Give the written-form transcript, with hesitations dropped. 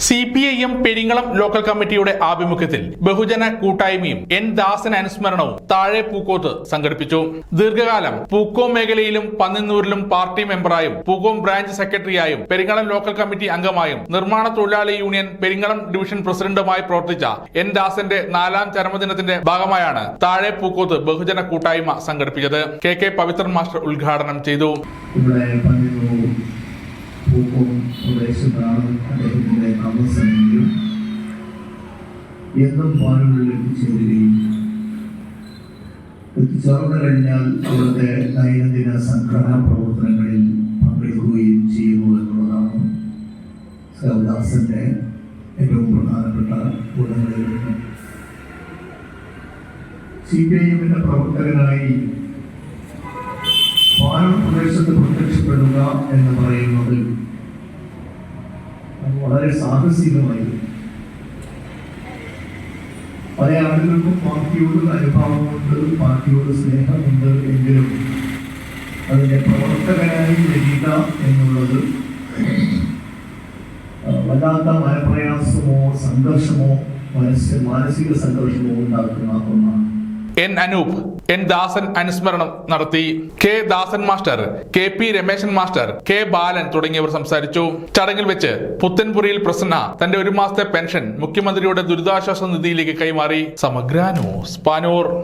CPIM Peringalam local കമ്മിറ്റിയുടെ ആഭിമുഖ്യത്തിൽ ബഹുജന കൂട്ടായ്മയും എൻ ദാസൻ അനുസ്മരണവും താഴെ പൂക്കോത്ത് സംഘടിപ്പിച്ചു. ദീർഘകാലം പൂക്കോം മേഖലയിലും പന്നിന്നൂരിലും പാർട്ടി മെമ്പറായും പൂക്കോം ബ്രാഞ്ച് സെക്രട്ടറിയായും പെരിങ്ങളം ലോക്കൽ കമ്മിറ്റി അംഗമായും നിർമ്മാണ തൊഴിലാളി യൂണിയൻ പെരിങ്ങളം ഡിവിഷൻ പ്രസിഡന്റുമായി പ്രവർത്തിച്ച എൻ ദാസന്റെ 4ാം ചരമദിനത്തിന്റെ ഭാഗമായാണ് താഴെ പൂക്കോത്ത് ബഹുജന കൂട്ടായ്മ സംഘടിപ്പിച്ചത്. KK പവിത്രൻ മാസ്റ്റർ ഉദ്ഘാടനം ചെയ്തു. പൂക്കോം പ്രദേശത്താണ് അദ്ദേഹത്തിന്റെ താമസമെങ്കിലും എന്നും പാലുകളിലേക്ക് ചേരുകയും എത്തിച്ചേർന്നു കഴിഞ്ഞാൽ അവിടുത്തെ ദൈനംദിന സംഘടനാ പ്രവർത്തനങ്ങളിൽ പങ്കെടുക്കുകയും ചെയ്യുന്നു എന്നുള്ളതാണ് ശിവദാസന്റെ ഏറ്റവും പ്രധാനപ്പെട്ട ഗുണങ്ങളിലൊന്ന്. CPIM-ന്റെ പ്രവർത്തകനായി പാലൂർ പ്രദേശത്ത് പ്രത്യക്ഷപ്പെടുക എന്ന് പറയുന്നത് വളരെ സാഹസികമായി പല ആളുകൾക്കും പാർട്ടിയോട് അനുഭവമുണ്ട്, പാർട്ടിയോട് സ്നേഹമുണ്ട്. എങ്കിലും അതിന്റെ പ്രവർത്തകനായി വരിക എന്നുള്ളത് വല്ലാത്ത മനപ്രയാസമോ സംഘർഷമോ മാനസിക സംഘർഷമോ ഉണ്ടാക്കുന്ന ഒന്നാണ്. N അനൂപ് N ദാസൻ അനുസ്മരണം നടത്തി. K Dasan master, KP Rameshan master, K Balan തുടങ്ങിയവർ സംസാരിച്ചു. ചടങ്ങിൽ വെച്ച് പുത്തൻപുരയിൽ പ്രസന്ന തന്റെ 1 മാസത്തെ പെൻഷൻ മുഖ്യമന്ത്രിയുടെ ദുരിതാശ്വാസ നിധിയിലേക്ക് കൈമാറി. സമഗ്ര ന്യൂസ് പാനൂർ.